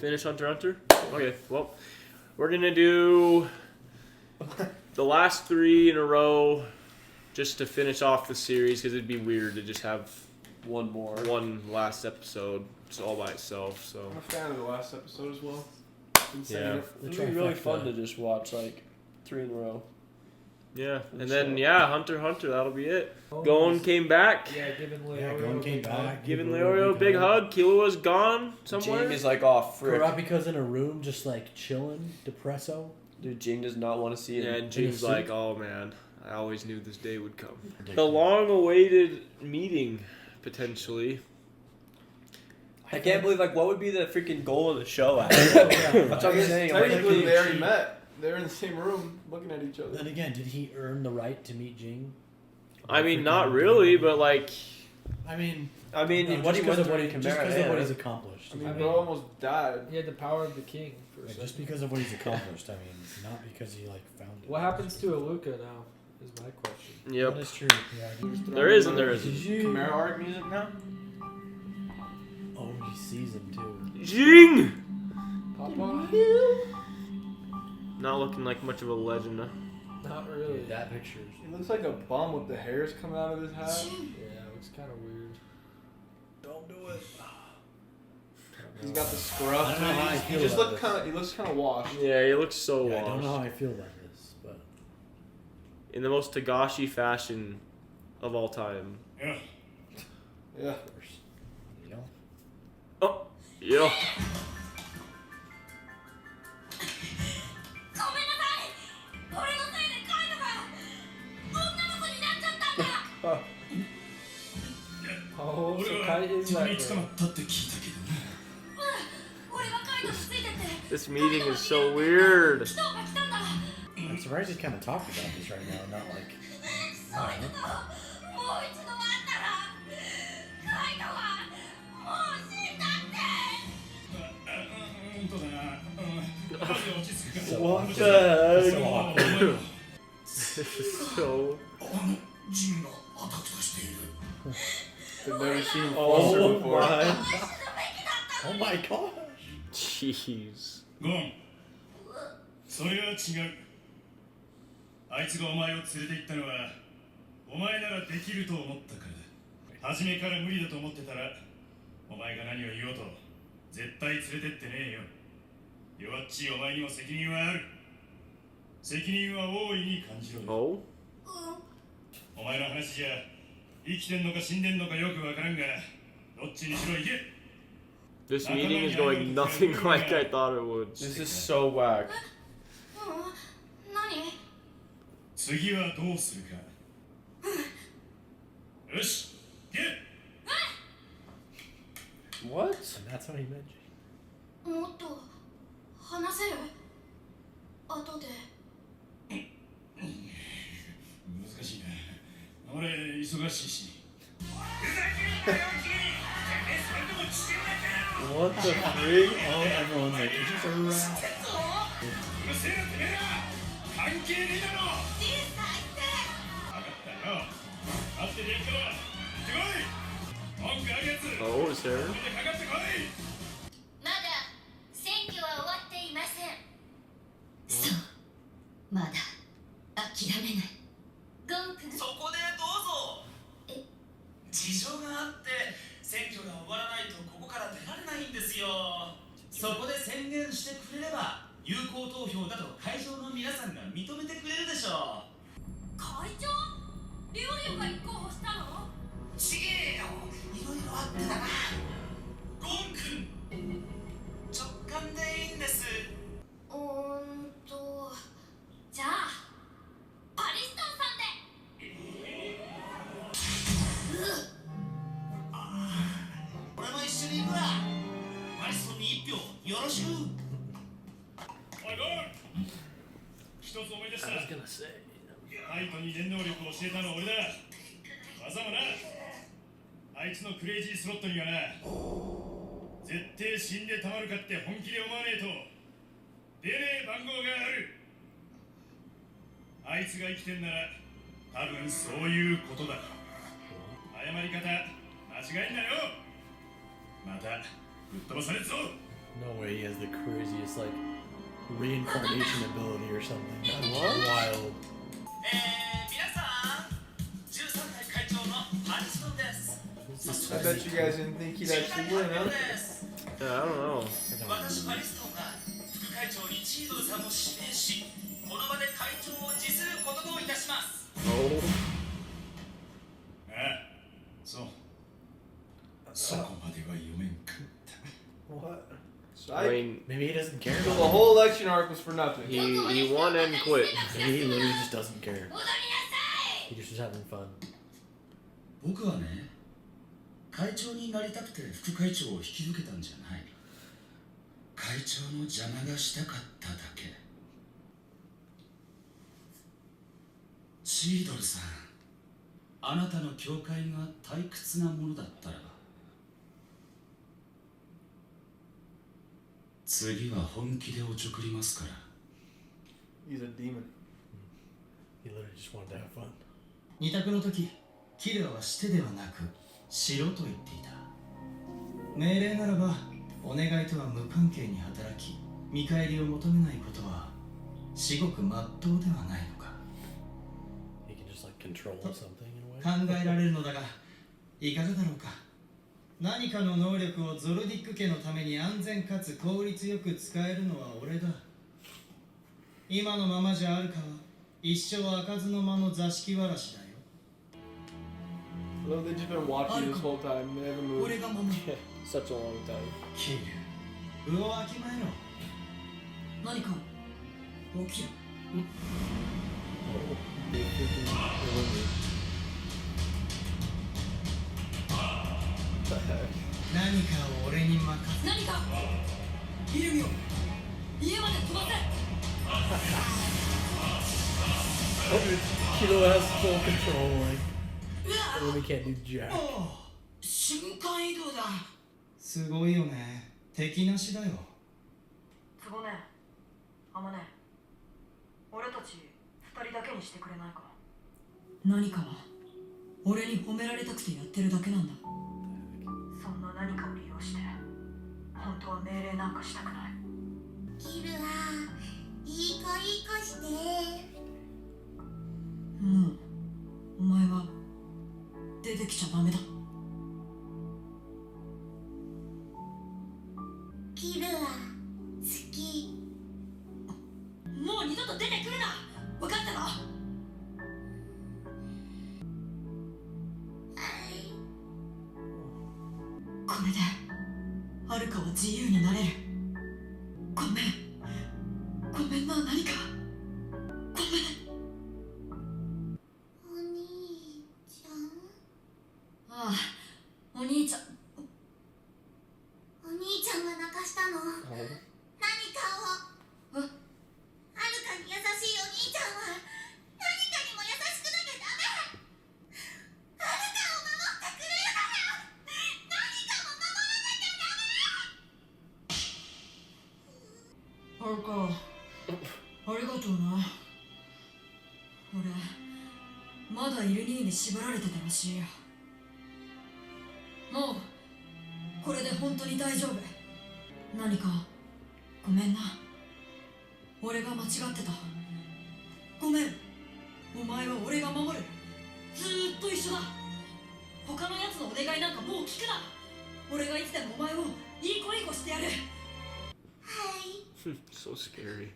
Finish Hunter x Hunter? Okay, well, we're gonna do the last 3 in a row just to finish off the series because it'd be weird to just have one last episode just all by itself. So I'm a fan of the last episode as well. Yeah, it'd be really fun to just watch like 3 in a row. Yeah, and then Hunter x Hunter, that'll be it. Gon came back. Yeah, giving Leorio Gon came back. Giving Leorio a big hug. Killua's gone somewhere. Ging is like off frick. Kurapika's in a room just like chilling, depresso. Dude, Ging does not want to see it. Yeah, and Jing's like, oh man, I always knew this day would come. The long-awaited meeting, potentially. I can't believe, like, what would be the freaking goal of the show? That's what I'm saying. Technically, they already met. They were in the same room, looking at each other. Then again, did he earn the right to meet Ging? I mean, not really, but like. I mean, what he went through in just because of what he's accomplished. I mean, bro almost died. He had the power of the king. Just because of what he's accomplished. I mean, not because he like found it. What happens to Aluka now? Is my question. Yep. That is true. Yeah, there isn't. Chimera arc music now? Oh, he sees him too. Ging! Papa? Not looking like much of a legend, huh? Not really. Dude, that picture. He looks like a bum with the hairs coming out of his hat. Yeah, it looks kind of weird. Don't do it. He's got the scruff. I don't know how I feel He just about look kind of. He looks kind of washed. Yeah, he looks so Yeah, washed. I don't know how I feel about this, but In the most Tagashi fashion of all time. Yeah. you know. Oh, yeah. Oh, so Kite is that girl. This meeting is so weird. I'm surprised he's kind of talking about this right now, not like. I don't know. What the heck? This is so. I've never seen him fluster before. Oh my gosh. Jeez. ゴン、それは違う。あいつがお前を連れて行ったのはお前ならできると思ったからだ。初めから無理だと思ってたらお前が何を言おうと絶対連れてってねえよ。弱っちいお前にも責任はある。責任は大いに感じろよ。 Oh? お前の話じゃ生きてんのか死んでんのかよくわからんがどっちにしろ行け。 This meeting is going nothing like I thought it would. This is so whack. 次はどうするか。よし、行け。 What? And that's how he met Ging. もっと話せる後で難しいな。俺忙しいし。 What the freak? Oh, everyone's like, it's just a wrap. うるせえなてめえら。関係ねえだろ。分かったよ。待っててやるから行ってこい。文句あるやつ。 Oh, is there? ここでかかってこい。まだ選挙は終わっていません。そうまだ諦めない。ゴン君そこでどうぞ。事情があって選挙が終わらないとここから出られないんですよ。そこで宣言してくれれば有効投票だと会場の皆さんが認めてくれるでしょう。会長リオリオが立候補したの？ちげえよ、いろいろあってだな。ゴン君直感でいいんです。じゃあパリスタンさんで。俺も一緒に行くわ。パリストンに一票よろしく。おいゴン、一つ思い出した。 I was gonna say. カイトに念能力を教えたのは俺だ。技もな、あいつのクレイジースロットにはな、絶対死んでたまるかって本気で思わねえと出ねえ番号がある。あいつが生きてんなら多分そういうことだ。謝り方間違いんなよ。またぶっ飛ばされるぞ。No way he has the craziest, like, reincarnation ability or something. That's What? wild. 皆さん13代会長のハリソンです I bet you guys didn't think he'd actually win, huh? Yeah, I don't know. 私ハリストンが副会長にチードルさんを指名しこの場で会長を辞することといたします Oh. ああそうそこまでは読めんかった What? So I mean, Maybe he doesn't care. so the whole election arc was for nothing. he won and quit. Maybe he literally just doesn't care. 戻りなさい He just was having fun. 僕はね会長になりたくて副会長を引き受けたんじゃない会長の邪魔がしたかっただけチードルさんあなたの教会が退屈なものだったら次は本気でおちょくりますから He's a demon. He literally just wanted to have fun. 二択の時キルアはしてではなくしろと言っていた命令ならばお願いとは無関係に働き見返りを求めないことは至極真っ当ではないのか He can just like control something in a way. 考えられるのだがいかがだろうか何かの能力をゾルディック家のために安全かつ効率よく使えるのは俺だ今のままじゃあるかは一生開かずの間の座敷わらしだよ Well, they've just been watching this whole time. They haven't moved. 俺が守る Such a long time. キル魚をわきまえろ何か起きろ何かを俺に任せ何かイルミを家まで飛ばせ Kilo has full control, like, really can't do jack. 瞬間移動だすごいよね敵なしだよつぼねあまね俺たち二人だけにしてくれないか何かは俺に褒められたくてやってるだけなんだそんな何かを利用して本当は命令なんかしたくないキルはいい子してもうお前は出てきちゃダメだキルは好きもう二度と出てくるな分かったろこれではるかは自由になれるごめんごめんな何かごめんお兄ちゃんああお兄ちゃんお兄ちゃんが泣かしたの何かをはるかに優しいお兄ちゃんは何かにも優しくなきゃダメはるかを守ってくれるなら何かも守らなきゃダメはるかありがとうな俺まだイルニーに縛られてたらしいよもうこれで本当に大丈夫何かごめんな俺が間違ってたごめんお前は俺が守るずーっと一緒だ他のやつのお願いなんかもう聞くな俺がいつでもお前をいい子いい子してやるはい So scary.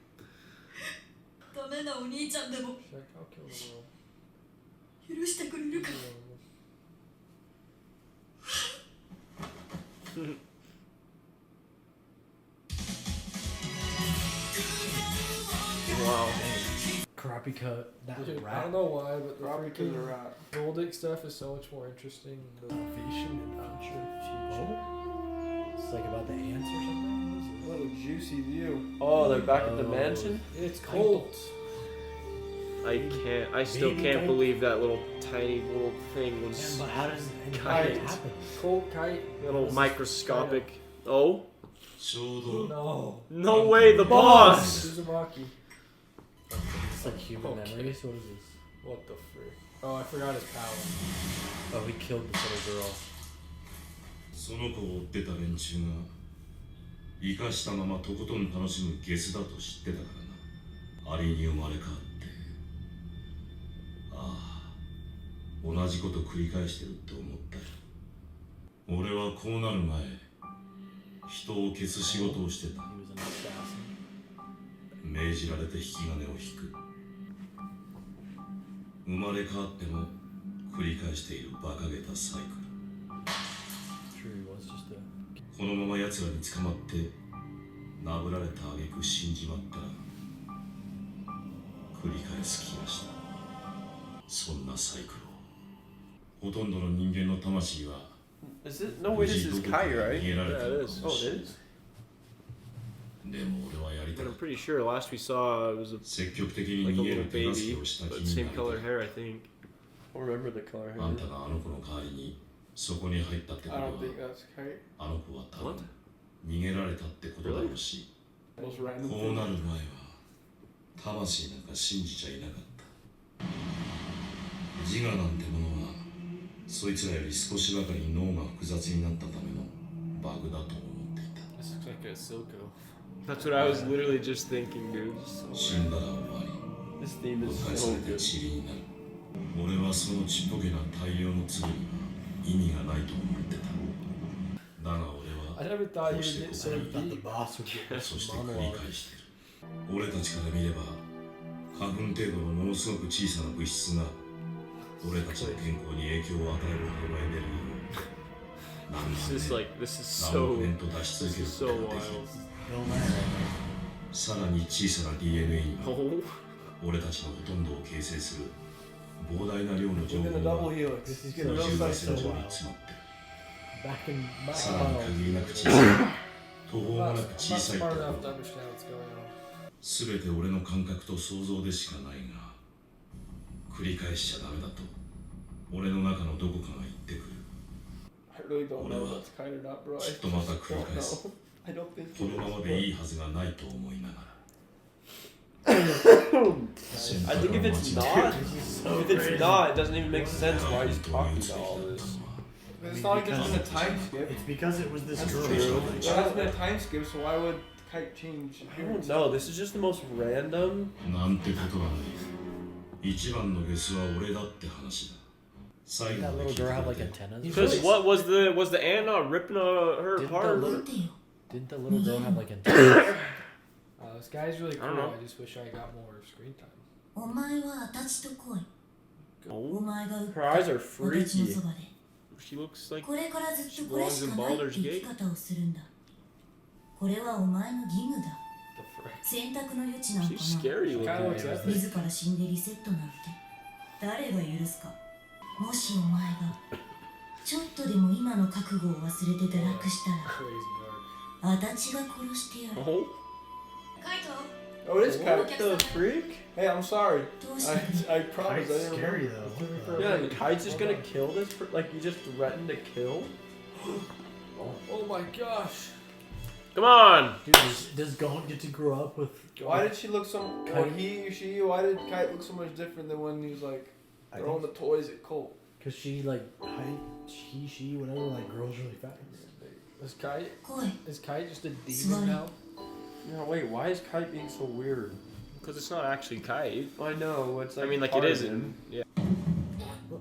ダメなお兄ちゃんでも Check how kill the world. 許してくれるか Wow. Crappy cut. That Dude, I rat. don't know why, but the Probably because freaking of rat. Goldic stuff is so much more interesting than the Salvation and Future. It's like about the ants or something. What a juicy view. Oh, they're back at the Oh. mansion? It's cold. I still Baby can't Kite. believe that little tiny little thing Yeah, was but how does it Kite. happen? Cold kite. little microscopic. Oh? ちょうど No. No way, the boss! Suzumaki. It's like human Okay. memories. What is this? What the frick? Oh, I forgot his power. Oh, he killed this little girl. その子を追ってた連中が生かしたままとことん楽しむゲスだと知ってたからな。アリに生まれ変わって、ああ、同じこと繰り返してるって思ったよ。俺はこうなる前、人を消す仕事をしてた。 He was an assassin. 命じられて引き金を引く。生まれ変わっても繰り返している馬鹿げたサイクル。 Sure, he was just a. このまま奴らに捕まってなぶられた挙句死んじまったら繰り返す気がした。そんなサイクルをほとんどの人間の魂は Is it? No way, this is Kite, right? 逃げられた Yeah, の it か is. も Oh, しれ it ない。 is? でも俺はやりた But か I'm った。 pretty sure last we saw it was a, 積極的に like a 逃げ little る手助 baby, けをした but 気に same なる color hair, I think. I don't remember the color あん hair. たがあの子の代わりにそこに入ったってこと I は don't think that's Kite. あの子は多分 What? 逃げられたってことだろうし、 Most random こうな thing. る前は魂なんか信じちゃいなかった。自我なんてものはそいつらより少しばかり脳が複雑になったためのバグだと思っていた。 This looks like a Silco. That's what I was literally just thinking, dude. 死んだら終わり、 This theme 分 is 解 so されて good. 塵になる。俺はそのちっぽけな大量の粒には意味がないと思ってた。だが俺 I は never thought こ you うし would て get こ so こ I thought the deep. boss would get そして this 繰り monologue. 返してる。俺たちから見れば花粉程度のものすごく小さな物質が俺たちの健康に影響を与えるほどのエネルギーを何 This 万 is 年 like, this is 何 so, 億年と出し this 続 is ける so ことができる。 wild. Don't lie right さらに小さな DNA には Oh, 俺たちのほとんどを形成する膨大な量の情 Even the 報 double が helix. This is Getting real 20倍 excited. 線上に詰まってる。 Back in さらに back 限りなく小さい途方 I'm が not, なく I'm 小 not さいと smart こ enough to ろ understand what's going on. すべて俺の感覚と想像でしかないが繰り返しちゃダメだと俺の中のどこかが言ってくる。 I really don't know if that's Kite or not, bro. I きっとまた繰り don't 返す。 know. I don't think こ it の is, まま bro. でいいはずがないと思いながら I think if it's not, if it's not, it doesn't even make sense why he's talking about all this. It's not like there's been a time skip. It's because it was this That's girl. true. Like, There hasn't been a time skip, so why would Kite change? I don't know. This is just the most random. なんてことはない。一番のゲスは俺だって話だ。最 did 後 that まで little 聞いて girl く have れ like て antennas? because what was the ant not ripping her Did apart? the 待ってよ Didn't the little girl have like antennas? This guy's really I cool. don't know. I just wish I got more screen time. お前は私と来い Oh, お前が打った Her eyes are 私の freaky. そばで she looks like これからずっとこれしかないって生き方をするんだこれはお前の義務だ The frick? 選択の余地なんか she's な scary Kind of looking. looks epic. 自ら死んでリセットなんて誰が許すかもしお前がちょっとでも今の覚悟を忘れて堕落したら Crazy dark. 私が殺してやる Oh, カイト Oh, it is What Kite. the freak? Hey, I'm sorry. どうしてくれ I promise I It's didn't scary remember. though. Yeah, and Kite's just gonna kill this. Like he just threatened to kill. Oh my gosh. come on! Dude, does Gon get to grow up with? Why did she look so? Or Kite. he, she? Why did Kite look so much different than when he was like I throwing the think toys at Colt? because she like he she whatever like grows really fast. Is Kite 来い is Kite just a demon Slime. now? No, wait. Why is Kite being so weird? Because it's not actually Kite. I know. It's like I mean, like part it of isn't. him. Yeah.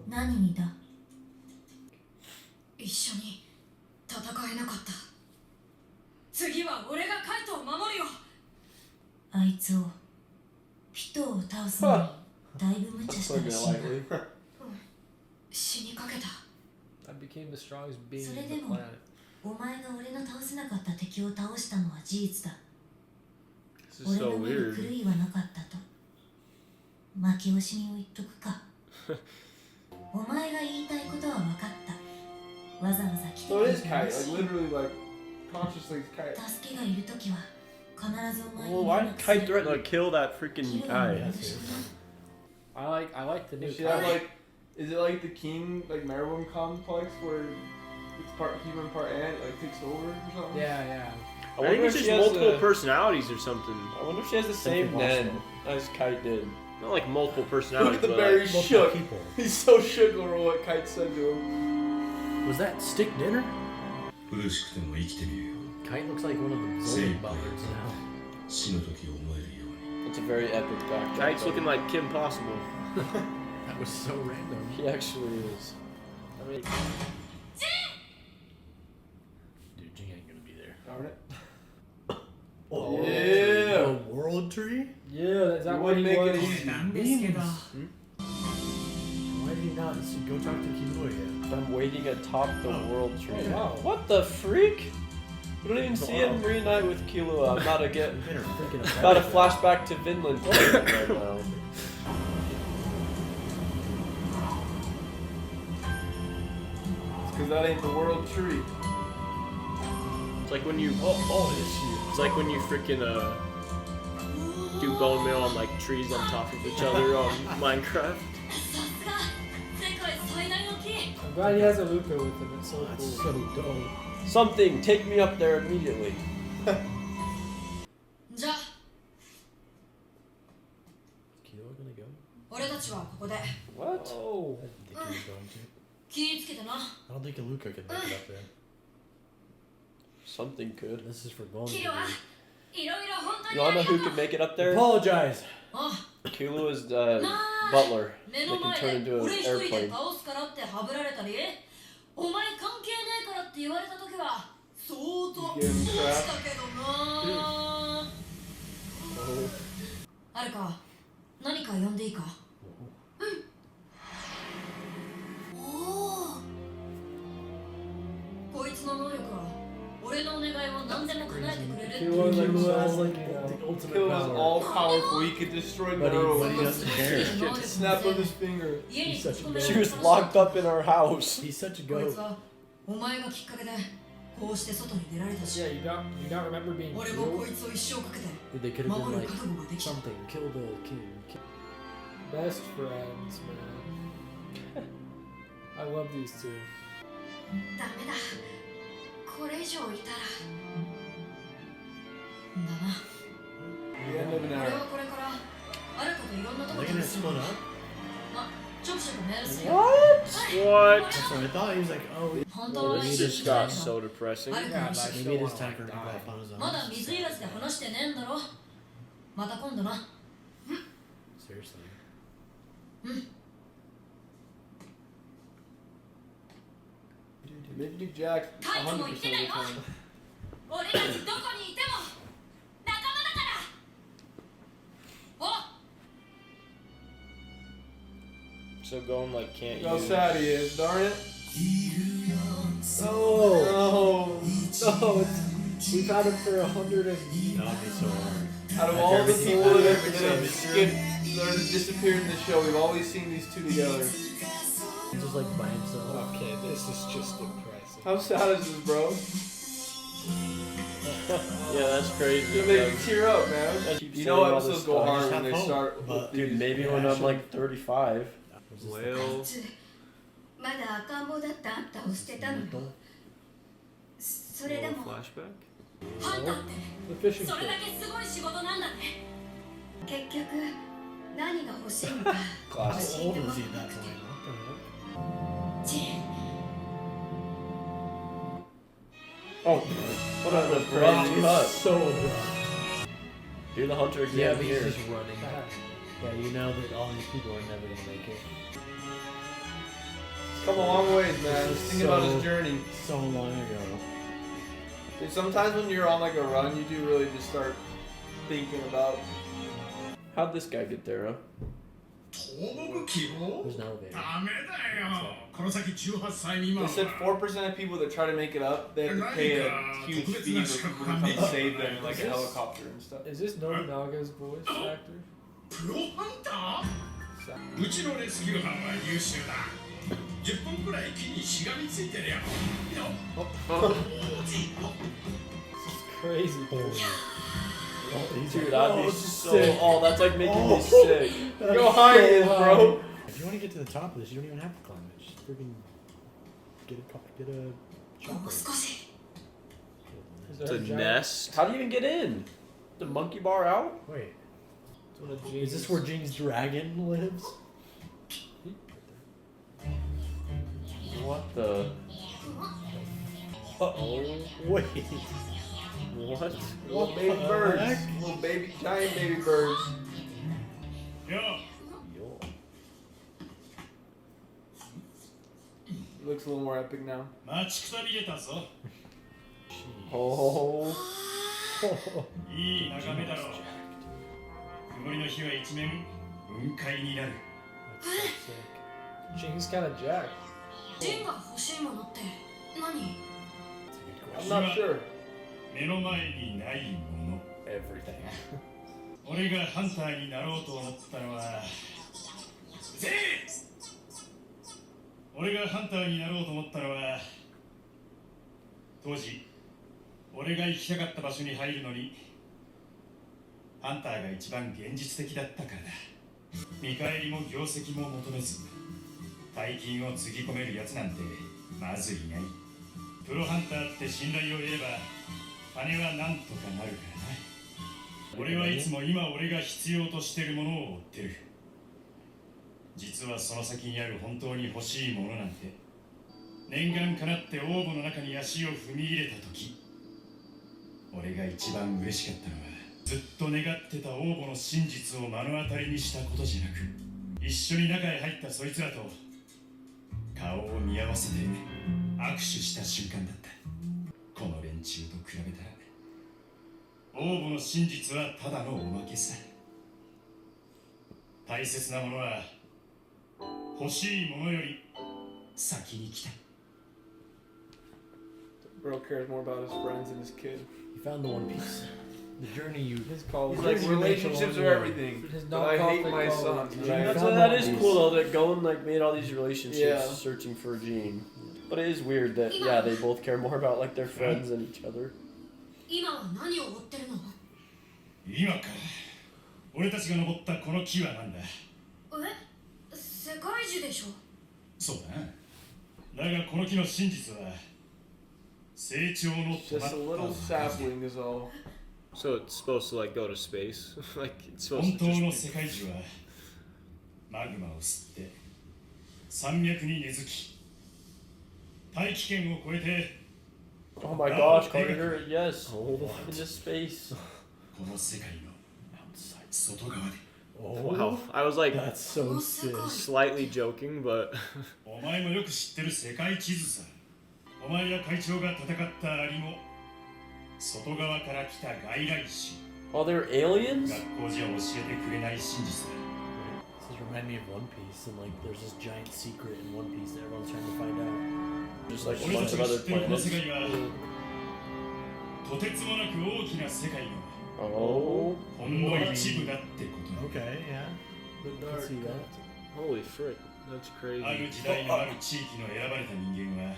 何にだ一緒に戦えなかった次は俺がカイトを守るよあいつを人を倒すのにだいぶ無茶したらしいな lightly. 死にかけた I became the strongest being So on they the didn't- planet. お前が俺の倒せなかった敵を倒したのは事実だ This is 俺 so の目に狂 weird. いはなかったと負け惜しみを言っとくかお前が言いたいことは分かったわざわざ来て So く it れ is て Kite. 嬉し Like い literally, like consciously, it's Kite. 助けがいるときは必ずお前 Well, に why 連 did 絡す Kite る threaten to kill that freaking 綺麗 guy? に許し I like the new Does she have Kite. like? Is it like the King like Merwin complex where it's part human, part ant, like takes over or something? Yeah, yeah. I wonder if she it's just has multiple a- personalities or something. I wonder if she has the same Something Nen also. as Kite did. Not like multiple Look personalities, at the but berry like, Multiple shook. people. He's so shook over what Kite said to him. Was that stick dinner? 苦しくても生きてみるよ。Kite looks like one of the Zoltan butlers now. 死の時を思えるように It's a very epic backdrop. Kite's looking like Kim Possible. That was so random. He actually is. I mean, Dude, Ging ain't gonna be there. Darn it. Oh, Yeah. The world tree? Yeah, is that You what would he make was? it easy. なんですけど Why did he not just go talk to Killua yet? I'm waiting atop the world tree. Oh, wow. What the freak? We don't even see him reunite with Killua. I'm about to get Better freaking about to flashback to Vinland right now. It's because that ain't the world tree. it's like when you Oh, it's like when you freaking do bone meal on like trees on top of each other on Minecraft. さすが世界最大の木 I'm glad he has a Luca with him. It's so That's cool. so dope. Something, take me up there immediately. じゃあ Killua gonna go? 俺たちはここで What? Oh. I didn't think he was going to. 気ぃつけてな I don't think Luca could make it up there. Something could. This is for Golden. キリはいろいろ本当に You あ wanna り know が who と could う make it up there? Apologize! あ Killua's なあ butler. 目 They の can 前 turn で into 俺 an 一人で airplane. 倒すからってはぶられたりお前関係ねえからって言われた時は相当落ちたけどなあるか何か呼んでいいかうんおおこいつの能力は俺のお願いを何でも叶えてくれるっていう Killua like Killua has so, like you know. the ultimate Killua is power. all powerful. He could destroy But he- Naruto but he with doesn't a care. snap of his finger. 家に He's such a 閉じ込めら She れ was た locked up in our house. He's such a こい goat. つはお前がきっかけでこうして外に出られたし Yeah, you don't remember being 俺もこ killed? いつを一生かけて Dude, they could have 守 been る like 覚悟ができた something. Kill the king. Best friends, man. I love these two. ダメだこれ以上いたらだな The end of an 俺 era. はこれからあるかといろんなと Are こ they に gonna 住 split む up? まちょくちょくメールするよ What? That's what I thought. He was like, oh, 本当 Well, は this 信 just じられ got る so の depressing. あるか Yeah, もし but れ maybe ない it is time for him to go off on his own. まだ水入らずで話してねえんだろまた今度な Seriously. Maybe Jack カイトも言 100% っ of てない the の time. 俺たちどこにいても仲間だからお So going like can't Look how use. sad he is, darn it. Oh, No. no, we've had him for 100 and... That would be so hard. Out of After all the everything- people that everything have we've skipped, that have disappeared in the show, we've always seen these two together. He's just like by himself. Okay, this is just depressing. How sad is this, bro? Yeah, that's crazy. You make me tear up, man. Keep You know saying all this episodes go stuff. hard Just when have they hope, start but- with Dude, these. maybe when I'm like 35. Well, まだ赤ん坊だったあんたを捨てたのよそれで little も flashback. ハンターって The fishing それだ pole. けすごい仕事なんだね結局何が欲しいのか How Classic. old was he at that point? ジン Oh, what a crazy cut. So abrupt. Do the hunter Yeah, exam but he's here. just running. Yeah, you know that all these people are never gonna make it. Come a long ways, man. Just think about his journey. So long ago. Dude, sometimes when you're on like a run, you do really just start thinking about. How'd this guy get there, huh? 倒木希望 There's an elevator. ダメだよこの先18歳未 They 満 said 4% of people that try to make it up, they have to pay a huge fee for people to come save them in like a helicopter and stuff. Is this Nobunaga's voice actor? プロハンターうちのレスキュー班は優秀だ10分くらい木にしがみついてるよ Crazy. Dude, I'd be so. sick. Oh, that's like making me sick. Go high it is, bro. If you want to get to the top of this, you don't even have to climb it. Just freaking get a も chopper. う少し Is It's there a giant- nest. How do you even get in? The monkey bar out? Wait, It's one of is this where Jing's dragon lives? What the? Uh-oh. Wait. What? Little baby the birds. heck? Little baby, giant baby birds.よ Yo. Looks a little more epic now. 待ちくたびれたぞ Oh. いい眺めだろう曇りの日は一面雲海になる That's so sick. Jing's kind of jacked. ジンが欲しいものって何？ I'm not sure. 目の前にないもの Everything. 俺がハンターになろうと思ったのはぜ俺がハンターになろうと思ったのは当時俺が行きたかった場所に入るのにハンターが一番現実的だったからだ見返りも業績も求めず大金をつぎ込めるやつなんてまずいないプロハンターって信頼を得れば金はなんとかなるからな俺はいつも今俺が必要としてるものを追ってる実はその先にある本当に欲しいものなんて念願かなって王墓の中に足を踏み入れた時俺が一番嬉しかったのはずっと願ってた王墓の真実を目の当たりにしたことじゃなく一緒に中へ入ったそいつらと顔を見合わせて握手した瞬間だったこの連中と比べたら王墓の真実はただのおまけさ大切なものは欲しいものより先に来た Bro cares more about his friends than his kid. You found the One Piece. The journey you. His call. He's like, relationships are everything. His But I hate non-profit my call. son. Yeah. That is cool though that Gon like made all these relationships Yeah. searching for Ging. But it is weird that yeah they both care more about like their friends than each other. 今は何を追ってるの？今か俺たちが登ったこの木は何だえ？世界樹でしょ？そうだなだがこの木の真実は成長の止 Just ま a little った sapling is all. So it's supposed to like go to space. Like it's supposed 本 to 当の just 世界樹はマグマを吸って山脈に根付き大気圏を越えて Oh my gosh, Carter, yes. Into space. この世界の外側で Wow. I was like That's so sick. slightly joking, but お前もよく知ってる世界地図さお前や会長が戦ったアリも外側から来た外来種 oh they're aliens? 学校じゃ教えてくれない真実だ This remind me of One Piece, and like there's this giant secret in One Piece that everyone's trying to find out. Just like a 俺た bunch ち of が知 other ってるこの planets. 世界はとてつもなく大きな世界の Oh, ほんの一部だってことだ Okay, yeah. The I can dark. see that. holy frick. That's ある crazy. 時代のある地域の選ばれた人間は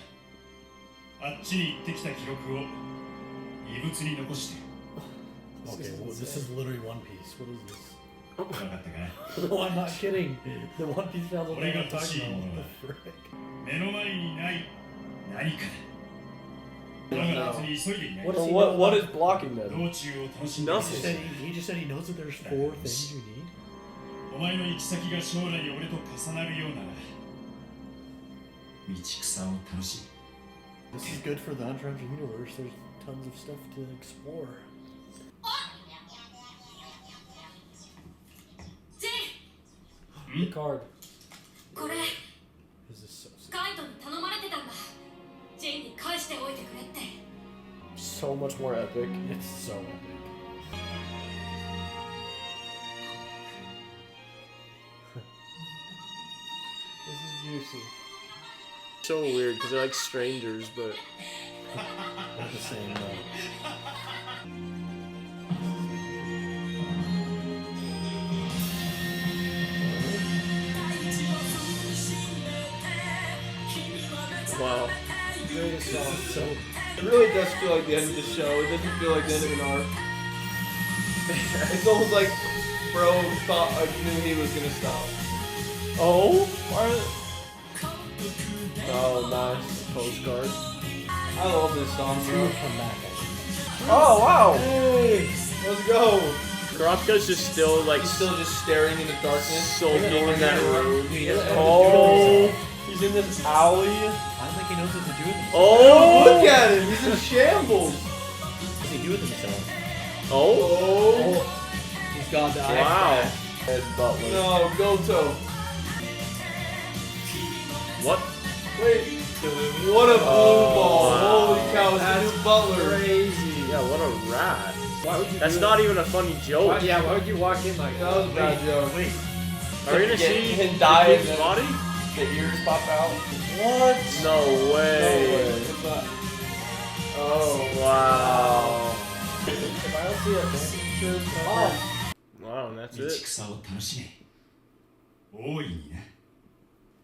あっちに行ってきた記録を遺物に残して Okay, well, this is literally One Piece. What is this? 分かったかな No, I'm not kidding. The One Piece found what What I'm do you got to see? talking about. What the frick? 目の前にない何かだだが別に急いでいない What So does he what know what about- is blocking them? 道中を楽しんで Nothing. He just said he knows that there's 4 things you need. お前の行き先が将来俺と重なるようなら道草を楽し This is good for the Hunter x Hunter universe. There's tons of stuff to explore. ジ The card. ン、これ This is so sick. カイトに頼まれてたんだ。ジンに返しておいてくれって。 So much more epic. It's so epic. This is juicy. So weird because they're like strangers, but Not the same though. wow. Greatest song. So It really does feel like the end of the show. It doesn't feel like the end of an arc. It's almost like bro thought I knew he was gonna stop. Oh, oh, nice postcard. I love this song, he bro. would come back. I think. Oh wow. Hey, let's go. Kurapika's just still like He's still just staring into darkness. soaking in that room. Oh. He's in this alley. I don't think he knows what to do with this. Oh, Look at him. He's in shambles. What's he do with himself? Oh, He's got the wow. Ed Butler. No, Goto. What? Wait. What a ball. Wow. Holy cow, it's the new Butler. Crazy. Yeah, what a rat. Why would you That's do not that? even a funny joke. Why would you walk in like That was a bad joke. Wait. Are we gonna Get see him die the and kid's then body? the ears pop out. What? No way. It's not. Oh. Wow. If I don't see a picture, oh. Wow, and that's 道 it. 草を楽しめ大いにね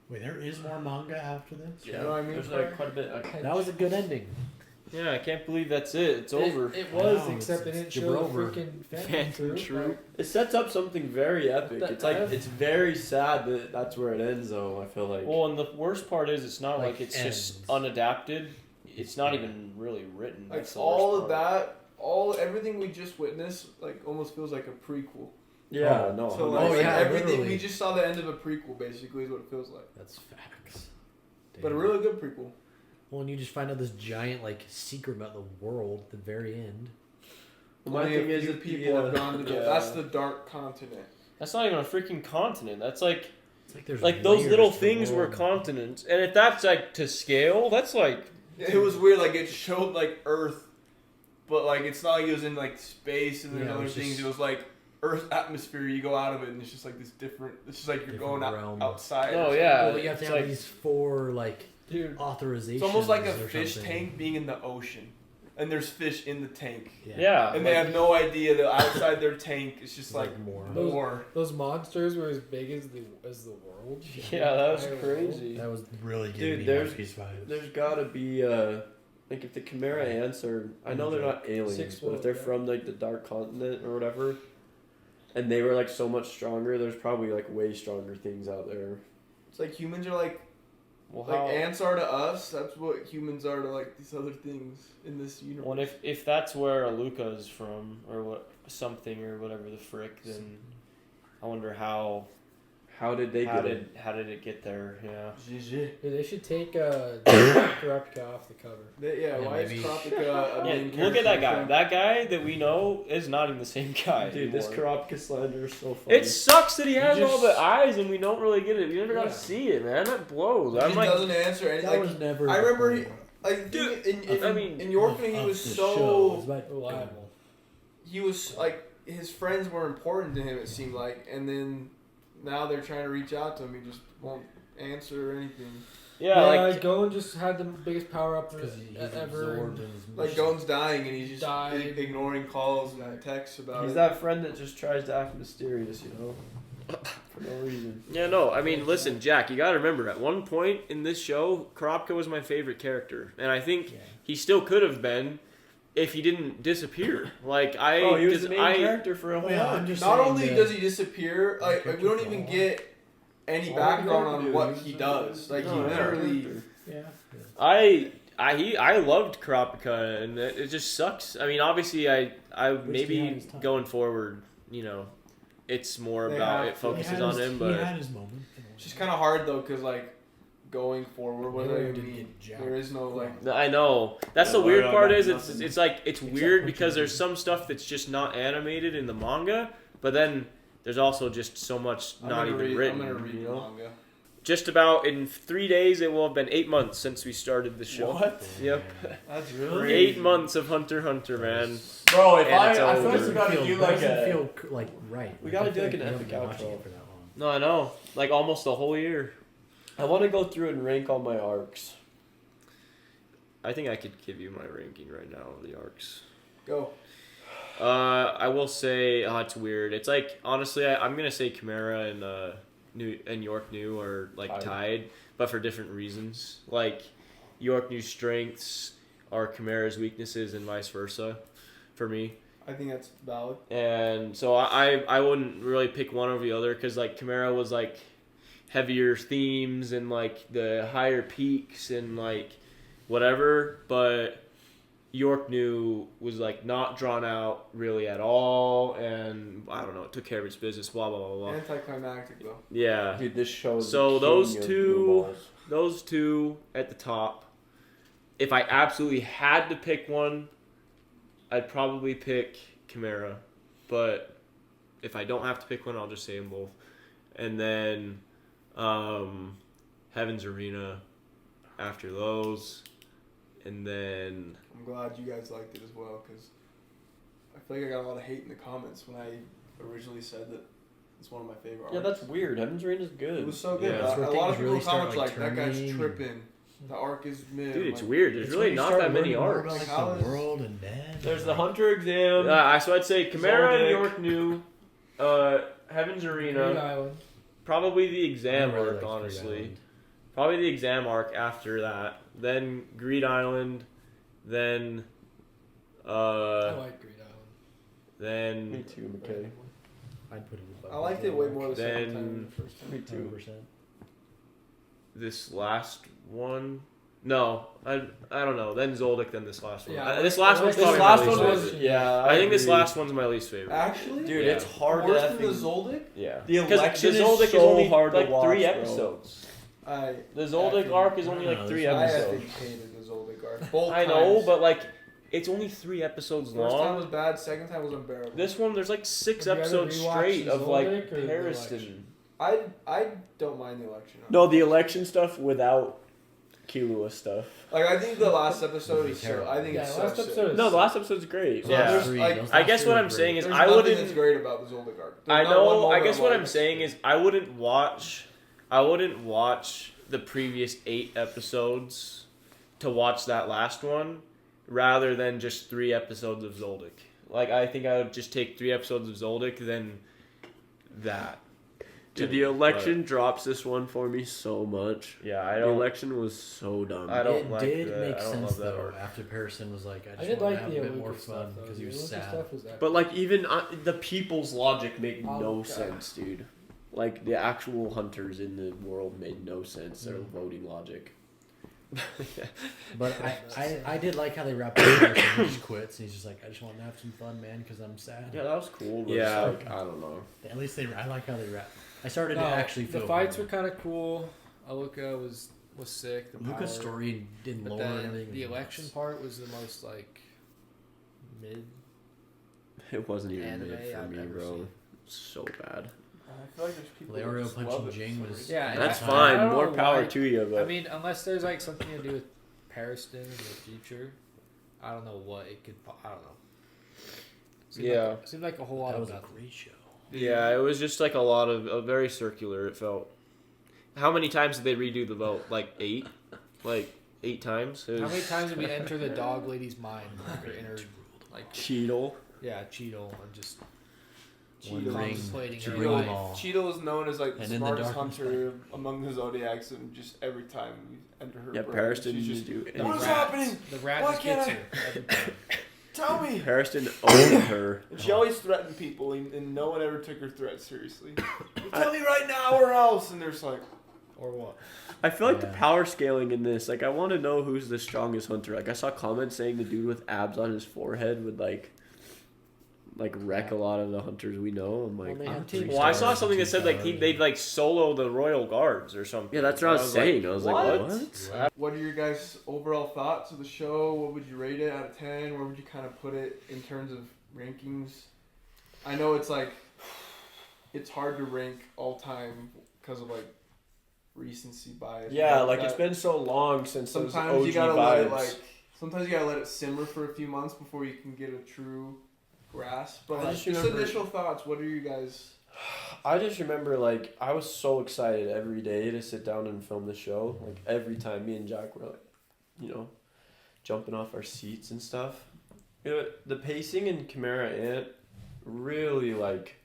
Wait, there is more manga after this? You know what I mean? There's like quite a bit. That was a good ending. Yeah, I can't believe that's it. It's over. It was, Wow, except they it's didn't show the over. freaking Phantom Phantom Troop. Troop. It sets up something very epic. That- It's like that- it's very sad that that's where it ends, though. I feel like. Well, and the worst part is it's not like Like it's just ends. unadapted. It's not even really written. Like That's the all worst of part. that, everything we just witnessed, like almost feels like a prequel. Yeah, Oh. no. So Oh, like, yeah, everything literally. we just saw the end of a prequel, basically, is what it feels like. That's facts. But a Damn. really good prequel. Well, and you just find out this giant like secret about the world at the very end. My Only thing a is few that people have gone to the. yeah. That's the dark continent. That's not even a freaking continent. That's like It's like there's those layers little to the things were world. continents, and if that's like to scale, that's like It was weird. Like it showed like Earth, but like it's not like it was in like space and there's Yeah, it other was things. just- It was like Earth atmosphere. You go out of it and it's just like this different. It's just like you're Different going realm. outside. Oh, or yeah. Well, you have to it's have like- these 4 like Dude, authorizations. It's almost like a or fish something. tank being in the ocean, and there's fish in the tank, yeah. and they have no idea that outside their tank is just like more. more. those monsters were as big as the world. Yeah, that was Entire crazy. That was really Dude, giving me there's- One Piece vibes. There's gotta be like if the Chimera ants are, I know they're not aliens, 6 but if foot, they're yeah. from like the dark continent or whatever, and they were like so much stronger, there's probably like way stronger things out there. It's like humans are like Well, like how? ants are to us. That's what humans are to like these other things in this universe. Well, if that's where Aluka is from, or what something or whatever the frick, then I wonder how How did they get it? how did it get there? Yeah. GG. Dude, they should take Kurapika off the cover. Yeah, Yeah, why maybe. is Tropica a Yeah, main look at that guy. character? That guy that we know is not even the same guy. Dude, this anymore. Karapka slander is so funny. It sucks that he has just- all the eyes and we don't really get it. We never got Yeah. to see it, man. That blows. He I'm like, doesn't answer any. That Like was never. I the remember, point like Dude, in I mean, in Yorkman, he of was the so show. It's about- Reliable. he was like his friends were important to him. It seemed like, and then now they're trying to reach out to him. He just won't answer or anything. yeah, like Gon just had the biggest power up Because he's ever. absorbed in his Like mission. Gon's dying, and he's just Died. ignoring calls and texts about He's it. that friend that just tries to act mysterious, you know, for no reason. yeah, no. I mean, listen, Jack. You got to remember, at one point in this show, Karapka was my favorite character, and I think Yeah. he still could have been if he didn't disappear. Like I, Oh, he was 'cause the main I- character for a whole Oh, yeah, lot. I'm just Not saying only that- does he disappear, like we don't even get any All background he on did, what he was he just- does. Like he No, yeah, literally. character. Yeah. I loved Karapika, and it just sucks. I mean, obviously, I Wished he had maybe his time. going forward, you know, it's more They about have it to. focuses on him, but he had his moment. It's just kind of hard though, cause like going forward, what do Yeah, they didn't mean? get jacked. There is no like. I know that's Yeah, the weird I part. got Is it's nothing. it's like it's Except weird for because TV. there's some stuff that's just not animated in the manga, but then there's also just so much not even written. I'm gonna read you the know? manga. Just about in 3 days, it will have been 8 months since we started the show. What? Yep. That's 8 months of Hunter x Hunter, man. Bro, if And I it's feel like over. we gotta do like doesn't a. feel like right. We gotta I do feel like an we haven't epic been watching outro. it for that long. No, I know. Like almost a whole year. I want to go through and rank all my arcs. I think I could give you my ranking right now of the arcs. Go. I will say, it's weird. It's like honestly, I'm gonna say Chimera and New and York New are like tied, but for different reasons. Like York New's strengths are Chimera's weaknesses, and vice versa, for me. I think that's valid. And so I wouldn't really pick one over the other because like Chimera was like heavier themes and like the higher peaks and like whatever, but York New was like not drawn out really at all, and I don't know, it took care of its business, blah blah blah blah. Anticlimactic though. Yeah, Dude, this show is So the those king of two- blue balls. those two at the top. If I absolutely had to pick one, I'd probably pick Chimera, but if I don't have to pick one, I'll just say them both. And then Heaven's Arena after those, and then I'm glad you guys liked it as well, because I feel like I got a lot of hate in the comments when I originally said that it's one of my favorite arcs. Yeah, that's weird. Heaven's Arena is good. It was so good. Yeah. But That's where a lot of things people in really the start, comments like, like, that guy's turning. tripping. The arc is mid. dude, it's like, weird. There's It's really when you not start that many learning more arcs. about, like, How the is- world and men. There's the Hunter exam. So I'd say Chimera and Zoldyck. York New, Heaven's Green Arena, Island. probably the I exam really arc, liked Greed honestly. Island. Probably the exam arc after that. Then Greed Island. Then, I like Green Island. then Me too, McKay. I'd put it above I liked it way more the second Then- time than the first time. Me too. 2%. this last one. No, I don't know. Then Zoldyck, then this last one. Yeah, This last one's this probably last my least one was favorite. yeah. I think this agree. last one's my least favorite. Actually? Dude, Yeah. it's hard Worse to than the effing- Zoldyck? Yeah. The 'Cause election the is Zoldyck so is only hard to like watch, 3 bro. episodes. I The Zoldyck effing- arc is only I like don't know, 3 there's- I episodes. effing hated the Zoldyck arc. Both I know, times. but like it's only 3 episodes First time was long. bad, second time was unbearable. This one, there's like 6 Have you ever episodes rewatched straight the of like Zoldyck or the Pariston. election? I don't mind the election arc. No, the election stuff without Killua stuff. Like, I think the last episode is so. Terrible. I think Yeah, it's the last so episode sick. is No, the last episode's great. Yeah. There's, Three, like, those I last guess three what were I'm great. saying is There's I nothing wouldn't. that's great about the Zoldyck arc. I There's not one know. I moment guess I'm what like, I'm saying is I wouldn't watch the previous 8 episodes to watch that last one rather than just 3 episodes of Zoldyck. Like I think I would just take 3 episodes of Zoldyck then that. Dude, the election drops this one for me so much. Yeah, I The don't. election was so dumb. I don't It like did that. make I don't sense love that though. arc. After Pearson was like, I I just did want like to have the a bit more Lucas stuff fun though. because The he was Lucas sad. stuff was that. But like even the people's logic made Oh, no God. sense, dude. Like the actual hunters in the world made no sense. Their voting logic. But I did like how they wrapped up Pearson. He just quits. And he's just like, I just want to have some fun, man, because I'm sad. Yeah, that was cool. But Yeah. it's like, I don't know. At least I like how they wrap. I started No, to actually feel the fights bad. were kind of cool. Aluka was sick. The Luca's power. story didn't But lower and then everything. the was election nuts. part was the most like mid. It wasn't even Anime mid for I've me, ever bro. seen. So bad. I feel like there's people that Leorio just punching love it Ging for some was- reason. Yeah, That's I fine. don't More know power why- to you, but I mean, unless there's like something to do with Pariston in the future, I don't know what it could. I don't know. Yeah. Seemed like a whole lot That of was a nothing. great show. Yeah, it was just like a lot of very circular. It felt. How many times did they redo the vote? Like 8, like 8 times. It How was- many times did we enter the dog lady's mind? Like, or enter, like Cheetle. yeah, Cheetle and just One Cheeto. ring contemplating to her ring life. them all. Cheeto is known as like the And in the smartest darkness, hunter among the Zodiacs, and just every time we enter her Yeah, brain, Paris she's didn't just, do The anything. What is rat- happening? The rat Why just can't gets I- her every time. Tell me. Pariston owned her. And she always threatened people, and no one ever took her threat seriously. Tell me right now or else, and they're just like, Or what? I feel like the Yeah. power scaling in this, like I want to know who's the strongest hunter. Like I saw comments saying the dude with abs on his forehead would like wreck a lot of the hunters we know. I'm like, Well, they I'm had three pretty- Well, I saw stars something and that said like 2 stars. they'd like solo the royal guards or something. yeah, that's what I was saying. I was like, what? what? what are your guys' overall thoughts of the show? What would you rate it out of 10? Where would you kind of put it in terms of rankings? I know it's like, it's hard to rank all time because of like recency bias. Yeah, But like that- it's been so long since those sometimes OG you gotta vibes. let it like, sometimes you gotta let it simmer for a few months before you can get a true grasp. But I like, just just remember- initial thoughts. What are you guys? I just remember like I was so excited every day to sit down and film the show. Like every time me and Jack were like, you know, jumping off our seats and stuff. You know, the pacing in Chimera Ant really like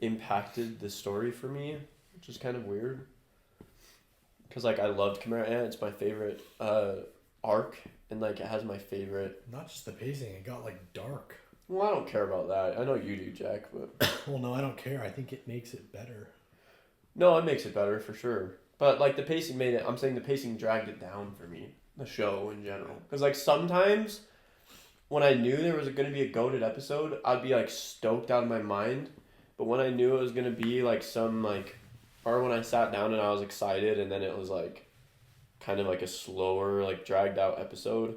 impacted the story for me, which is kind of weird. Cause like I loved Chimera Ant. It's my favorite arc, and like it has my favorite. Not just the pacing, it got like dark. Well, I don't care about that. I know you do, Jack, but Well, no, I don't care. I think it makes it better. no, it makes it better for sure. But like the pacing made it. I'm saying the pacing dragged it down for me. The show in general, because like sometimes when I knew there was going to be a goated episode, I'd be like stoked out of my mind. But when I knew it was going to be like some like, or when I sat down and I was excited, and then it was like kind of like a slower, like dragged out episode,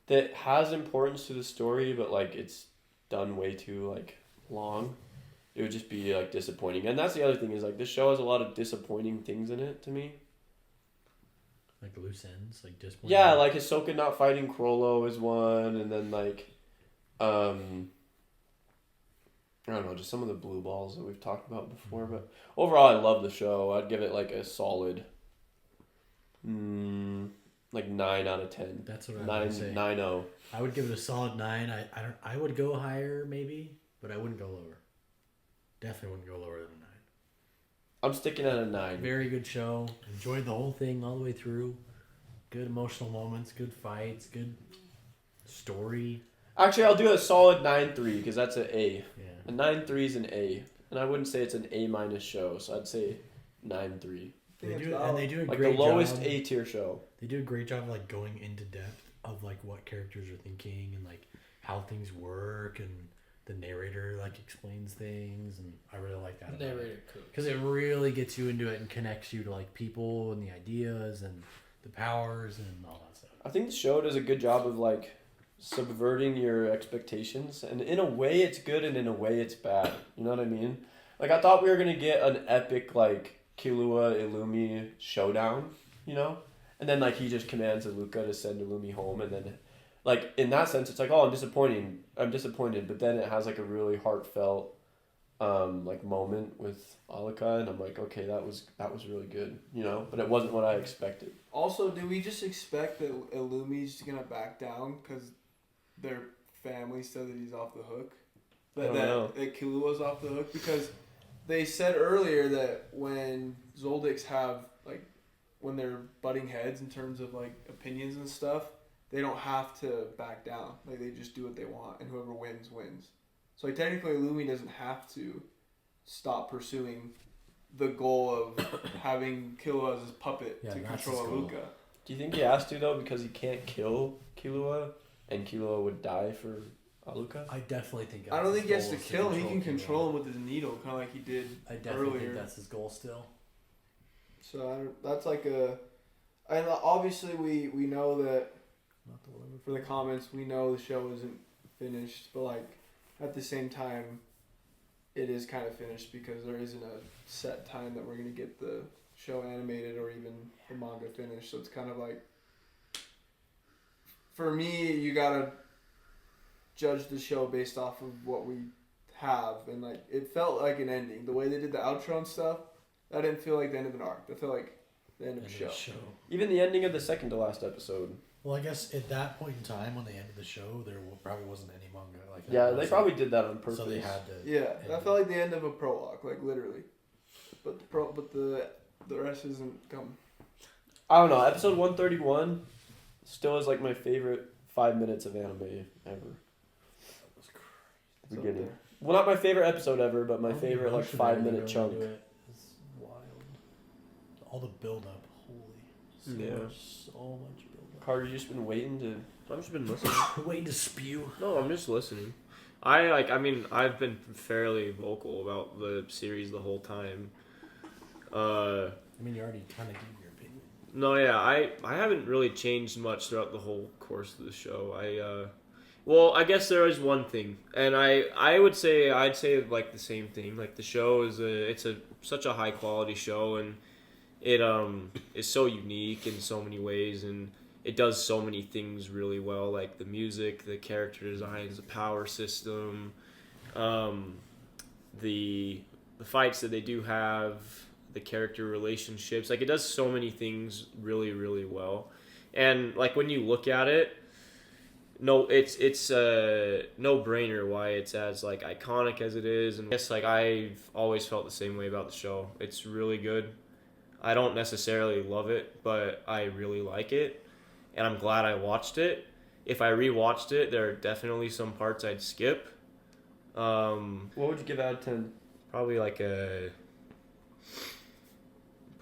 that has importance to the story, but like it's done way too like long, it would just be like disappointing. And that's the other thing is like this show has a lot of disappointing things in it to me. Like loose ends, like disappointing. Yeah, like Ahsoka not fighting Krollo is one, and then like, I don't know, just some of the blue balls that we've talked about before. But overall, I love the show. I'd give it like a solid, like 9 out of 10. That's what I would say. 9.0. I would give it a solid 9. I would go higher maybe, but I wouldn't go lower. Definitely wouldn't go lower than a 9. I'm sticking at a 9. Very good show. Enjoyed the whole thing all the way through. Good emotional moments, good fights, good story. Actually, I'll do a solid 9.3 because that's an A. Yeah. A 9.3 is an A, and I wouldn't say it's an A- show, so I'd say 9.3. They do a Like great the lowest job. A tier show. They do a great job of like going into depth of like what characters are thinking and like how things work, and the narrator like explains things, and I really like that. Narrator because it really gets you into it and connects you to like people and the ideas and the powers and all that stuff. I think the show does a good job of like subverting your expectations, and in a way it's good and in a way it's bad. You know what I mean? Like I thought we were gonna get an epic like Killua Illumi showdown, you know, and then like he just commands Aluka to send Illumi home, and then like in that sense it's like, oh, I'm disappointed, but then it has like a really heartfelt like moment with Alaka, and I'm like, okay, that was really good, you know, but it wasn't what I expected. Also, do we just expect that Illumi's gonna back down because their family said that he's off the hook? I don't know. That Killua's off the hook? Because they said earlier that when Zoldycks have, like, when they're butting heads in terms of, like, opinions and stuff, they don't have to back down. Like, they just do what they want, and whoever wins, wins. So, like, technically, Illumi doesn't have to stop pursuing the goal of having Killua as his puppet to control Aluka. Do you think he has to, though, because he can't kill Killua, and Killua would die for Aluka? I definitely think. I don't think he has to kill him. He can control him with his needle, kind of like he did I definitely earlier. think that's his goal still. So that's like a, and obviously we know that for the comments we know the show isn't finished, but like at the same time, it is kind of finished because there isn't a set time that we're gonna get the show animated or even the manga finished. So it's kind of like, for me, you gotta judge the show based off of what we have, and like it felt like an ending. The way they did the outro and stuff, that didn't feel like the end of an arc. That felt like the end of the show. Even the ending of the second to last episode. Well, I guess at that point in time, when they ended the show, there probably wasn't any manga like that. Yeah, they probably did that on purpose. So they had to. Yeah, that felt like the end of a prologue, like literally. But the rest isn't come. I don't know. Episode 131 still is like my favorite 5 minutes of anime ever. Beginning. Well, not my favorite episode ever, but my favorite like 5 minute chunk. It's wild. All the build up, holy. So much build up. Carter, you just been waiting to. I've just been listening. Waiting to spew. No, I'm just listening. I've been fairly vocal about the series the whole time. You already kind of gave your opinion. No, yeah, I haven't really changed much throughout the whole course of the show. Well, I guess there is one thing, and I'd say like the same thing. Like the show is such a high quality show, and it is so unique in so many ways, and it does so many things really well, like the music, the character designs, the power system, the fights that they do have, the character relationships. Like it does so many things really, really well, and like when you look at it. No, it's a no-brainer why it's as like iconic as it is, and I guess like I've always felt the same way about the show. It's really good. I don't necessarily love it, but I really like it, and I'm glad I watched it. If I rewatched it, there are definitely some parts I'd skip. What would you give out of 10? Probably like a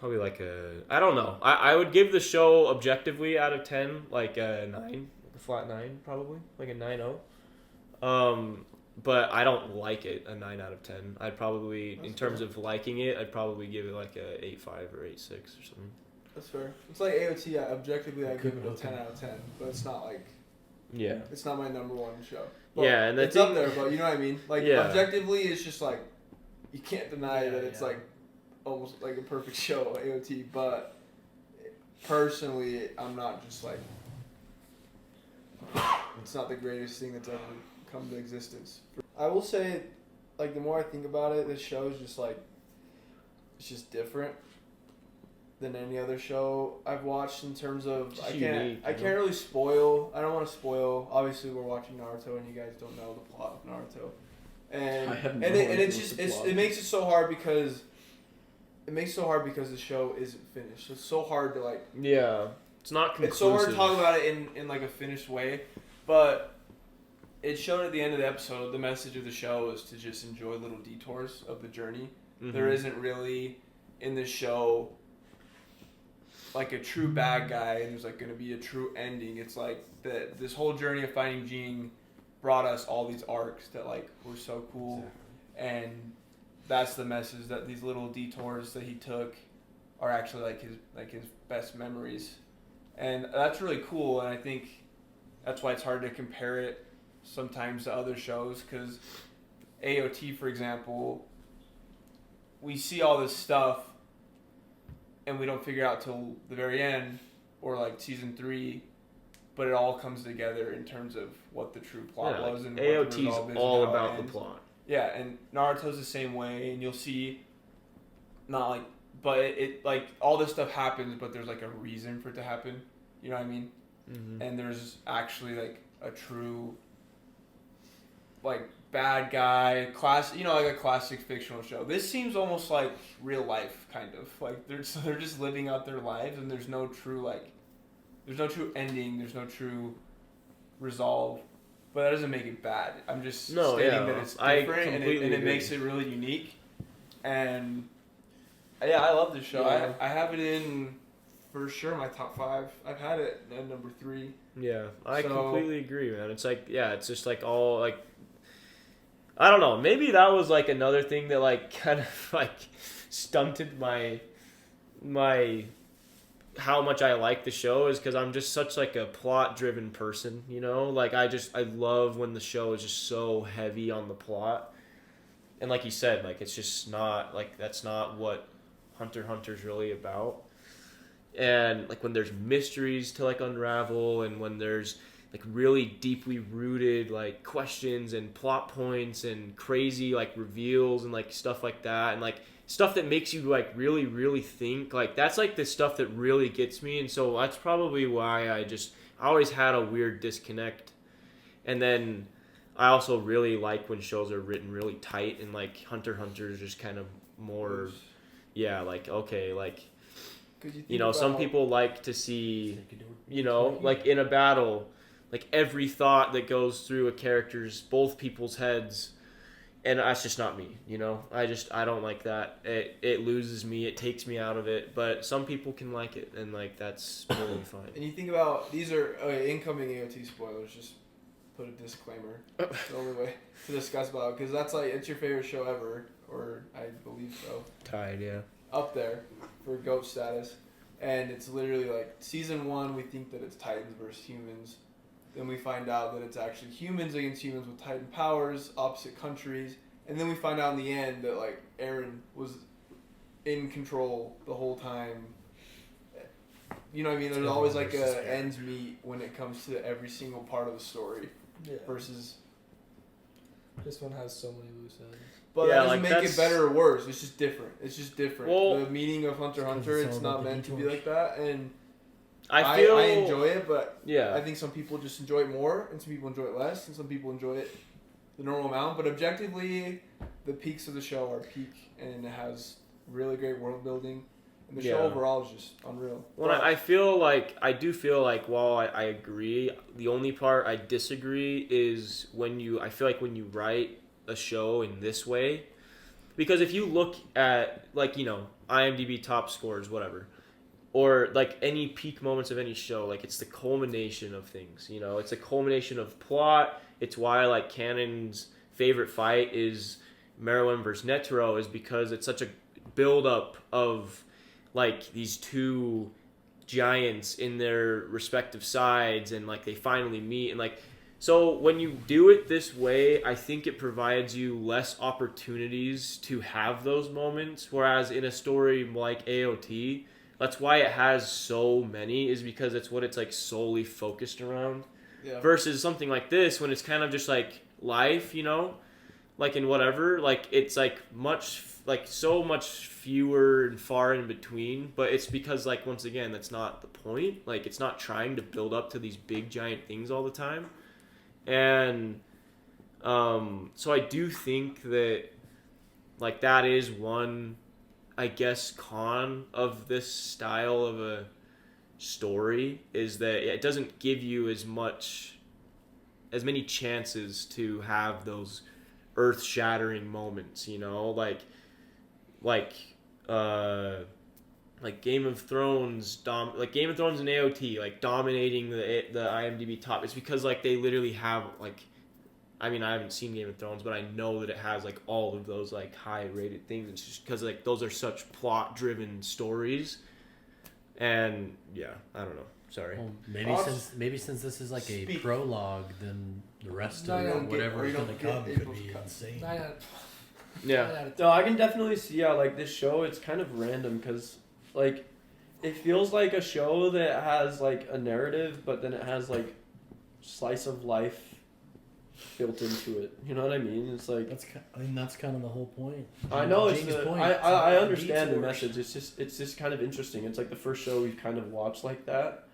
I don't know. I would give the show objectively out of 10 like a 9. Flat 9, probably like a 9.0. But I don't like it a 9 out of 10. I'd probably, in terms of liking it, I'd probably give it like a 8.5 or 8.6 or something. That's fair. It's like AOT. Objectively, I give it a 10 out of 10, but it's not like Yeah. It's not my number one show. Yeah, and the it's up thing- there, but you know what I mean? Like, Yeah. objectively, it's just like, you can't deny Yeah, that it's yeah. like almost like a perfect show, AOT, but personally, I'm not just like, it's not the greatest thing that's ever come to existence. I will say, like, the more I think about it, this show is just like, it's just different than any other show I've watched in terms of, Just I unique, can't you know? really spoil, I don't want to spoil, obviously we're watching Naruto and you guys don't know the plot of Naruto. And I have and, no it, and idea it's what just the it's, plot it makes is. it so hard because the show isn't finished. It's so hard to like. Yeah. It's not conclusive. It's so hard to talk about it in like a finished way, but it showed at the end of the episode. The message of the show is to just enjoy little detours of the journey. Mhm. There isn't really in this show like a true bad guy, and there's like going to be a true ending. It's like this whole journey of finding Ging brought us all these arcs that like were so cool, and that's the message, that these little detours that he took are actually like his best memories, and that's really cool. And I think that's why it's hard to compare it sometimes to other shows, because AOT, for example, we see all this stuff and we don't figure out till the very end, or like season 3, but it all comes together in terms of what the true plot Yeah, was, and like, what the AOT's resolve is, all and how it about the ends. plot. Yeah, and Naruto's the same way, and you'll see, not like, but it like all this stuff happens, but there's like a reason for it to happen. You know what I mean? Mm-hmm. And there's actually like a true, like, bad guy class, you know, like a classic fictional show. This seems almost like real life, kind of like they're just living out their lives, and there's no true ending, there's no true resolve. But that doesn't make it bad. I'm just stating that it's I different, and completely it agree. makes it really unique. And yeah, I love this show. Yeah. I have it in, for sure, my top 5. I've had it at number 3. Yeah, I So- completely agree, man. It's like, yeah, it's just like all like, I don't know. Maybe that was like another thing that like kind of like stunted my how much I like the show, is because I'm just such like a plot driven person, you know? Like I love when the show is just so heavy on the plot. And like you said, like it's just not like, that's not what Hunter x Hunter's really about. And like when there's mysteries to like unravel, and when there's like really deeply rooted like questions and plot points and crazy like reveals and like stuff like that, and like stuff that makes you like really think, like that's like the stuff that really gets me. And so that's probably why I always had a weird disconnect. And then I also really like when shows are written really tight, and like Hunter x Hunter is just kind of more, yeah, like okay, like, 'Cause you you know, think some about- people like to see, you know, like in a battle, like every thought that goes through a character's, both people's heads, and that's just not me, you know. I don't like that. It loses me. It takes me out of it. But some people can like it, and like that's totally fine. And you think about, these are incoming AOT spoilers. Just put a disclaimer. It's the only way to discuss about it, because that's like, it's your favorite show ever, or I believe so. Tied, yeah. Up there for GOAT status. And it's literally like season 1, we think that it's Titans versus humans. Then we find out that it's actually humans against humans with Titan powers, opposite countries. And then we find out in the end that like Eren was in control the whole time. You know what I mean? There's always like a ends meet when it comes to every single part of the story Yeah. versus. This one has so many loose ends. But Yeah, that doesn't like, make that's- it better or worse. It's just different. It's just different. Well- The meaning of Hunter x Hunter, it's it's all not about the meant to be detours. like that. And I feel I enjoy it, but Yeah. I think some people just enjoy it more, and some people enjoy it less, and some people enjoy it the normal amount. But objectively, the peaks of the show are peak, and it has really great world building. And the show Yeah. overall is just unreal. Well, But I do feel like while I agree, the only part I disagree is I feel like when you write a show in this way, because if you look at like, you know, IMDb top scores, whatever, or like any peak moments of any show, like it's the culmination of things, you know, it's a culmination of plot. It's why like Canon's favorite fight is Marilyn versus Netero, is because it's such a build up of like these two giants in their respective sides, and like they finally meet, and like, so when you do it this way, I think it provides you less opportunities to have those moments, whereas in a story like AOT, that's why it has so many, is because it's what it's like solely focused around. Yeah. Versus something like this, when it's kind of just like life, you know, like in whatever, like it's like much, like so much fewer and far in between. But it's because, like, once again, that's not the point. Like, it's not trying to build up to these big giant things all the time. And so I do think that, like, that is one, I guess, con of this style of a story, is that it doesn't give you as many chances to have those earth-shattering moments, you know, like Game of Thrones Game of Thrones and AOT, like dominating the IMDb top. It's because like they literally have like, I mean, I haven't seen Game of Thrones, but I know that it has like all of those like high rated things. It's just because like those are such plot driven stories. And yeah, I don't know. Sorry. Well, Also- maybe since this is like a Speak- prologue, then the rest No, of you don't get- whatever or is you going to don't get come could April's be cut. insane. Yeah. No, I can definitely see how like this show, it's kind of random because like it feels like a show that has like a narrative, but then it has like slice of life built into it. You know what I mean? It's like I mean that's kind of the whole point. I know it's Jing's the, point. I It's understand the detours. message. It's just kind of interesting. It's like the first show we've kind of watched like that.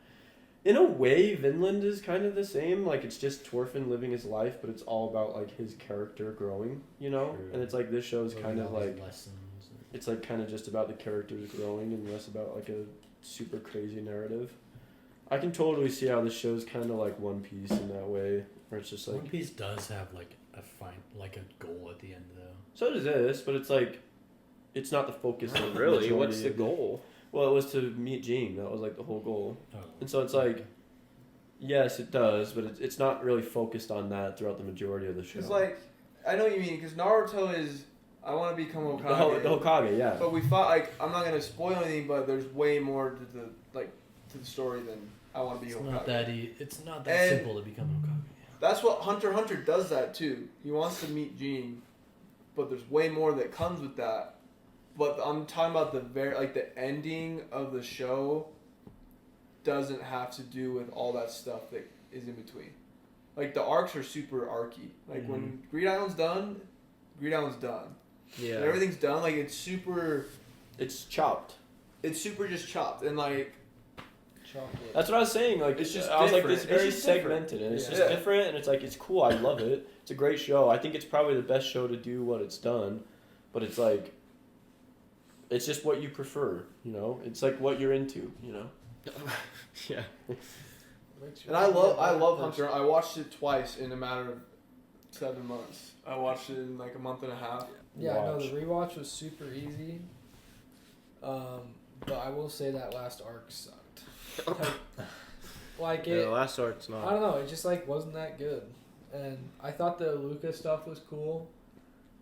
In a way, Vinland is kind of the same. Like it's just Torfinn living his life, but it's all about like his character growing, you know. True. And it's like this show's Learning kind of all these like lessons. it's like kind of just about the characters growing and less about like a super crazy narrative. I can totally see how this show's kind of like One Piece in that way, where it's just like One Piece does have like a goal at the end though. so does this, but it's like it's not the focus. of the Really? majority What's the of goal? Well, it was to meet Ging. That was like the whole goal. Oh. And so it's like, yes, it does, but it's not really focused on that throughout the majority of the show. Because like, I know what you mean. Because Naruto is, I want to become Hokage. the Hokage, yeah. But we fought like, I'm not gonna spoil anything, but there's way more to the story than I want to be It's Hokage. not that it's not that And- simple to become Hokage. That's what Hunter x Hunter does that too. He wants to meet Ging, but there's way more that comes with that. But I'm talking about the ending of the show doesn't have to do with all that stuff that is in between. Like the arcs are super arcy. Like when Greed Island's done, Greed Island's done. Yeah. When everything's done, like it's super chopped. It's super just chopped and like Chocolate. That's what I was saying. Like It's just I was like, different. it's very It's just different. segmented, and it's Yeah. just different, and it's like it's cool. I love it. It's a great show. I think it's probably the best show to do what it's done, but it's like, it's just what you prefer. You know, it's like what you're into. You know. Yeah. And I love Hunter. I watched it twice in a matter of 7 months. I watched it in like a month and a half. Yeah, I know Watch. the rewatch was super easy. But I will say that last arc sucked. Like Yeah, it, the last arc's I not. don't know. It just like wasn't that good, and I thought the Luca stuff was cool.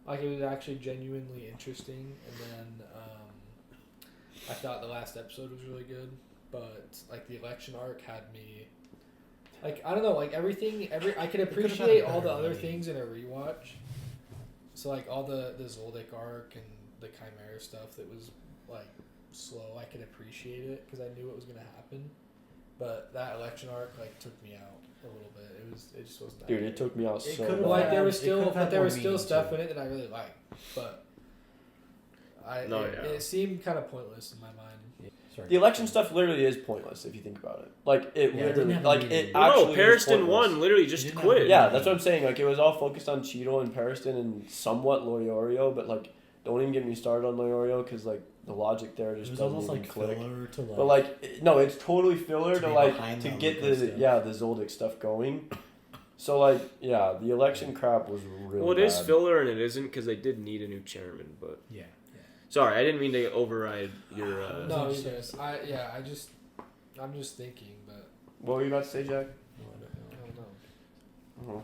Like it was actually genuinely interesting, and then I thought the last episode was really good. But like the election arc had me, like I don't know, like everything. I could appreciate all the other things in a rewatch. So like all the Zoldyck arc and the Chimera stuff that was like slow, I could appreciate it because I knew what was gonna happen. But that election arc like took me out a little bit. It just wasn't that Dude, good. it took me out It so could've bad. Like there had- was it still, could've but had there more was still meaning stuff to in it that I really liked. But No, it, yeah. it seemed kind of pointless in my mind. Sorry. The election stuff literally is pointless if you think about it. Like it Yeah, it didn't literally, have like meaning. it Well, actually. no, is Pariston pointless. won. Literally just didn't have quit. any- Yeah, that's what I'm saying. Like it was all focused on Cheeto and Pariston and somewhat Loyorio, but like don't even get me started on Loyorio because like the logic there It just was doesn't almost even like click. filler to like. But like no, it's totally filler To to be like behind to that get Luca the stuff. the Zoldyck stuff going. So like yeah, the election crap was really. Well, it is bad. filler and it isn't because they did need a new chairman. But yeah. sorry, I didn't mean to override your. No, was you gonna guys. I'm just thinking, but What were you about to say, Jack? I don't know. Uh-huh.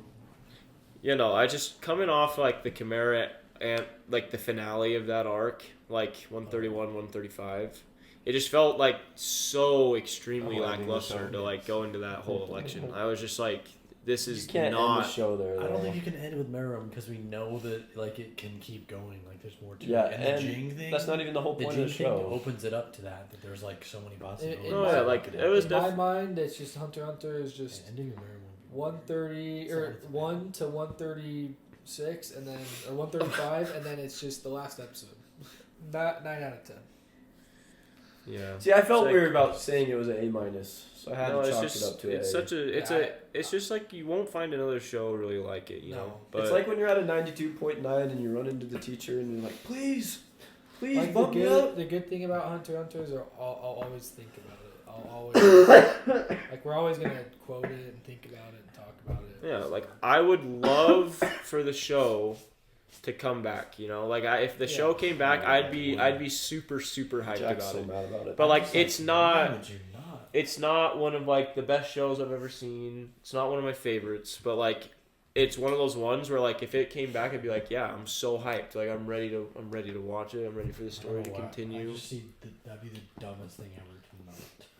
You know, I just coming off like the Chimera and like the finale of that arc, like 131, 135. it just felt like so extremely Oh, I think lackluster so. to like go into that whole election. I was just like, this You is can't end the not. show there. I don't though. think you can end with Meruem because we know that like it can keep going. Like there's more to Yeah, it. And the Ging thing. that's not even the whole The point Ging of the thing show. opens it up to that there's like so many possibilities. in Oh yeah, like it was In my definitely. mind, it's just Hunter x Hunter is just ending with Meruem. 130 or 1 to 136, and then or 135, and then it's just the last episode. Not 9 out of 10. Yeah. See, I felt It's like- weird about saying it was an A-, so I had No, to it's chalk just it up to it's A. such a it's Yeah, a it's just like you won't find another show really like it, you No. know. But It's like when you're at a 92.9 and you run into the teacher and you're like, please Like the bump me up. good thing about Hunter x Hunter is I'll always think about it. I'll always like we're always gonna quote it and think about it and talk about it. yeah, like I would love for the show to come back, you know. Like if the show came back, I'd be super hyped Jack's about so it. mad about it. But like Just it's why not would you not? it's not one of like the best shows I've ever seen. It's not one of my favorites, but like it's one of those ones where like if it came back, I'd be like, yeah, I'm so hyped. Like I'm ready to watch it. I'm ready for the story to I continue. just see that'd be the dumbest thing ever.